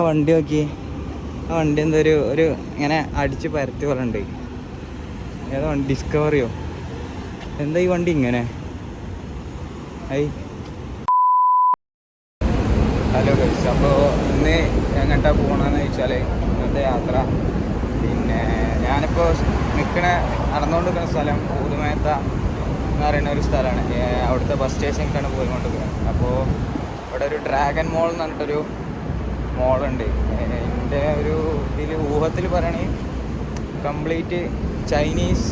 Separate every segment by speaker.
Speaker 1: വണ്ടി നോക്കി, ആ വണ്ടി എന്തോ ഒരു ഇങ്ങനെ അടിച്ച് പരത്തി പോലെ ഉണ്ട്. ഏതാ വണ്ടി? ഡിസ്കവറിയോ? എന്താ ഈ വണ്ടി ഇങ്ങനെ? ഹലോ ഗൈസ്, അപ്പോൾ ഇന്ന് എങ്ങോട്ടാ പോകണമെന്ന് വെച്ചാൽ ഇന്നത്തെ യാത്ര പിന്നെ ഞാനിപ്പോൾ നടന്നുകൊണ്ടിരിക്കുന്ന സ്ഥലം ഊതുമേത്ത എന്ന് പറയുന്ന ഒരു സ്ഥലമാണ്. അവിടുത്തെ ബസ് സ്റ്റേഷനിലേക്കാണ് പോയിക്കൊണ്ടിരിക്കുന്നത്. അപ്പോൾ ഇവിടെ ഒരു ഡ്രാഗൺ മോൾ എന്ന് പറഞ്ഞിട്ടൊരു മോളുണ്ട്. എൻ്റെ ഒരു ഊഹത്തിൽ പറയുകയാണെങ്കിൽ കംപ്ലീറ്റ് ചൈനീസ്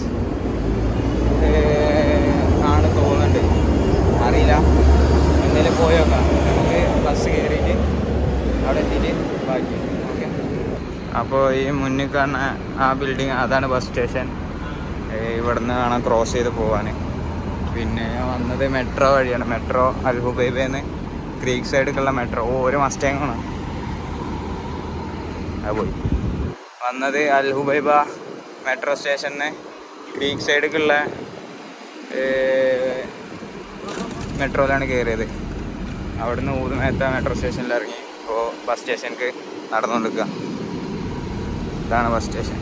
Speaker 1: ആണ് തോന്നുന്നുണ്ട്, അറിയില്ല. എന്തായാലും പോയി നോക്കാം. നമുക്ക് ബസ് കയറിയിട്ട് അവിടെ എത്തിയിട്ട് ബാക്കി ഓക്കെ. അപ്പോൾ ഈ മുന്നിൽ കാണുന്ന ആ ബിൽഡിങ് അതാണ് ബസ് സ്റ്റേഷൻ. ഇവിടെ നിന്ന് വേണം ക്രോസ് ചെയ്ത് പോകാൻ. പിന്നെ വന്നത് മെട്രോ വഴിയാണ്. മെട്രോ അൽ ഹുബൈബേന്ന് ക്രീക്ക് സൈഡിലേക്കുള്ള മെട്രോ. ഒരു മസ്റ്റേങ്ങാണ് അത് പോയി വന്നത്. അൽ ഹുബൈബ മെട്രോ സ്റ്റേഷനിൽ ക്രീക്ക് സൈഡിലേക്കുള്ള മെട്രോയിലാണ് കയറിയത്. അവിടുന്ന് ഊതുമേത്ത മെട്രോ സ്റ്റേഷനിൽ ഇറങ്ങി. ഇപ്പോൾ ബസ് സ്റ്റേഷനിലേക്ക് നടന്നുകൊണ്ടിരിക്കുക. ഇതാണ് ബസ് സ്റ്റേഷൻ.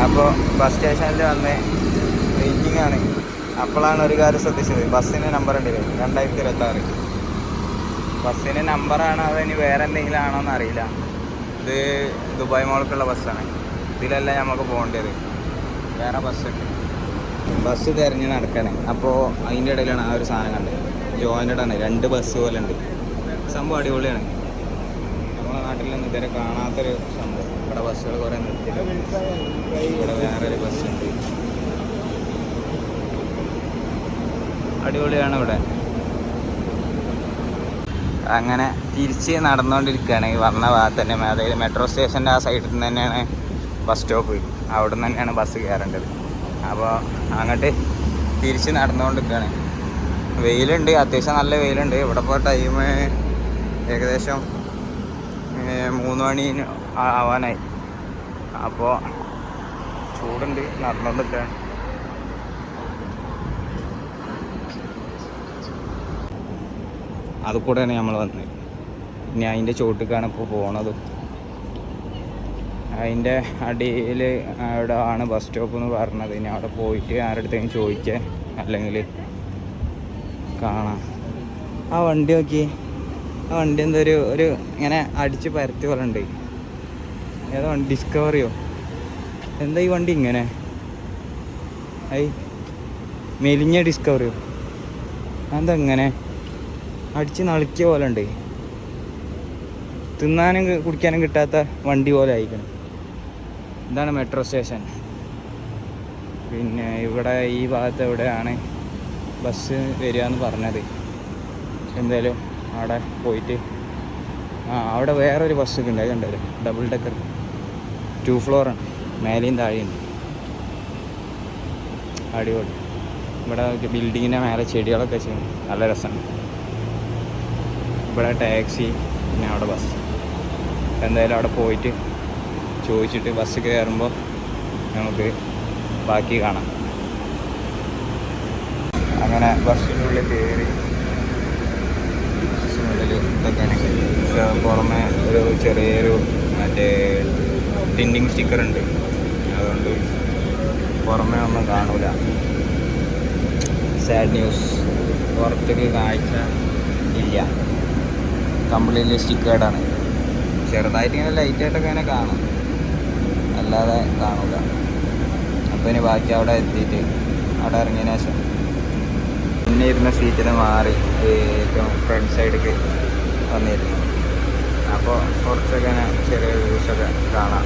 Speaker 1: അപ്പോൾ ബസ് സ്റ്റേഷനിൽ വന്ന് വെയിറ്റിംഗ് ആണ്. അപ്പോഴാണ് ഒരു കാര്യം ശ്രദ്ധിച്ചത്, ബസ്സിന് നമ്പർ ഉണ്ടല്ലോ 2026. ബസ്സിന് നമ്പറാണ്, അതിന് വേറെ എന്തെങ്കിലും ആണോ എന്ന് അറിയില്ല. ഇത് ദുബായ് മോൾക്കുള്ള ബസ്സാണ്. ഇതിലല്ല നമുക്ക് പോകേണ്ടത്, വേറെ ബസ്സുണ്ട്. ബസ് തിരഞ്ഞ് നടക്കണേ. അപ്പോൾ അതിൻ്റെ ഇടയിലാണ് ആ ഒരു സാധനം കണ്ടത്. ജോയിൻ്റഡ് ആണ്, 2 ബസ് പോലെ ഉണ്ട്. സംഭവം അടിപൊളിയാണ്. നമ്മുടെ നാട്ടിലൊന്നും ഇതുവരെ കാണാത്തൊരു സംഭവം. ഇവിടെ ബസ്സുകൾ കുറേ നിർത്തിയിട്ടുണ്ട്. ഇവിടെ വേറൊരു ബസ്സുണ്ട്. അടിപൊളിയാണ് ഇവിടെ. അങ്ങനെ തിരിച്ച് നടന്നുകൊണ്ടിരിക്കുകയാണ്. ഈ വന്ന ഭാഗത്ത് തന്നെ, അതായത് മെട്രോ സ്റ്റേഷൻ്റെ ആ സൈഡിൽ നിന്ന് തന്നെയാണ് ബസ് സ്റ്റോപ്പ്. അവിടെ നിന്ന് തന്നെയാണ് ബസ് കയറേണ്ടത്. അപ്പോൾ അങ്ങോട്ട് തിരിച്ച് നടന്നുകൊണ്ടിരിക്കുകയാണ്. വെയിലുണ്ട്, അത്യാവശ്യം നല്ല വെയിലുണ്ട്. ഇവിടെ ഇപ്പോൾ ടൈം ഏകദേശം 3 മണി ആവാനായി. അപ്പോൾ ചൂടുണ്ട്, നടന്നുകൊണ്ടിരിക്കുകയാണ്. അത് കൂടെയാണ് നമ്മൾ വന്നത്. ഇനി അതിൻ്റെ ചോട്ടിക്കാണ് ഇപ്പോൾ പോണത്. അതിൻ്റെ അടിയിൽ അവിടെ ആണ് ബസ് സ്റ്റോപ്പ് എന്ന് പറഞ്ഞത്. ഇനി അവിടെ പോയിട്ട് ആരുടെ അടുത്തേക്കും ചോദിക്കുക, അല്ലെങ്കിൽ കാണാം. ആ വണ്ടി നോക്കി, ആ വണ്ടി എന്തോ ഒരു ഇങ്ങനെ അടിച്ച് പരത്തി പോലെ ഉണ്ട്. ഏതാ വണ്ടി? ഡിസ്കവറിയോ? എന്താ ഈ വണ്ടി ഇങ്ങനെ? മെലിഞ്ഞ ഡിസ്കവറിയോ? എന്താ ഇങ്ങനെ അടിച്ച് നളിക്കിയ പോലെ ഉണ്ട്. തിന്നാനും കുടിക്കാനും കിട്ടാത്ത വണ്ടി പോലെ ആയിരിക്കണം. ഇതാണ് മെട്രോ സ്റ്റേഷൻ. പിന്നെ ഇവിടെ ഈ ഭാഗത്ത് എവിടെയാണ് ബസ് വരിക എന്ന് പറഞ്ഞത്. എന്തായാലും അവിടെ പോയിട്ട് അവിടെ വേറൊരു ബസ്സൊക്കെ ഉണ്ട്, അത് കണ്ടത് ഡബിൾ ഡെക്കർ 2 ഫ്ലോറാണ്, മേലെയും താഴെയുണ്ട്. അടിപൊളി. ഇവിടെ ബിൽഡിങ്ങിൻ്റെ മേലെ ചെടികളൊക്കെ ചെയ്യും, നല്ല രസമാണ്. ഇവിടെ ടാക്സി, പിന്നെ അവിടെ ബസ്. എന്തായാലും അവിടെ പോയിട്ട് ചോദിച്ചിട്ട് ബസ് കയറുമ്പോൾ നമുക്ക് ബാക്കി കാണാം. അങ്ങനെ ബസ്സിൻ്റെ ഉള്ളിൽ കയറി. ബസ്സിനുള്ളിൽ ഇതൊക്കെയാണ്. പുറമെ ഒരു ചെറിയൊരു മറ്റേ ടിൻഡിങ് സ്റ്റിക്കർ ഉണ്ട്, അതുകൊണ്ട് പുറമെ ഒന്നും കാണൂല. സാഡ് ന്യൂസ്, പുറത്തേക്ക് കാഴ്ച ഇല്ല, കംപ്ലീറ്റ്ലി സ്റ്റിക്കേർഡാണ്. ചെറുതായിട്ട് ഇങ്ങനെ ലൈറ്റായിട്ടൊക്കെ ഇങ്ങനെ കാണാം, അല്ലാതെ കാണൂല. അപ്പോൾ ഇനി ബാക്കി അവിടെ എത്തിയിട്ട് അവിടെ ഇറങ്ങിയതിന് ശേഷം പിന്നെ ഇരുന്ന സീറ്റിൽ മാറി ഏറ്റവും ഫ്രണ്ട് സൈഡിലേക്ക് വന്നിരുന്നു. അപ്പോൾ കുറച്ചൊക്കെ ഇങ്ങനെ ചെറിയ വ്യൂസൊക്കെ കാണാം.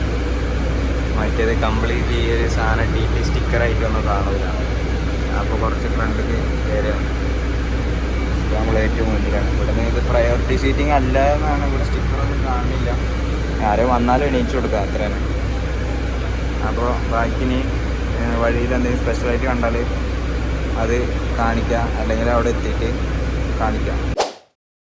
Speaker 1: മറ്റേത് കംപ്ലീറ്റ് ഈ ഒരു സാധനം DP സ്റ്റിക്കറായിട്ടൊന്നും കാണൂല. അപ്പോൾ കുറച്ച് ഫ്രണ്ടിലേക്ക് കയറി നമ്മൾ ഏറ്റവും മുന്നിലാണ്. ഇവിടുന്ന് ഇത് പ്രയോറിറ്റി സീറ്റിംഗ് അല്ല എന്നാണ്. ഇവിടെ സ്റ്റിക്കറൊന്നും കാണില്ല. ആരും വന്നാലും എണീച്ചു കൊടുക്കുക, അത്ര തന്നെ. അപ്പോൾ ബാക്കിനി വഴിയിൽ എന്തെങ്കിലും സ്പെഷ്യലായിട്ട് കണ്ടാൽ അത് കാണിക്കുക, അല്ലെങ്കിൽ അവിടെ എത്തിയിട്ട് കാണിക്കാം.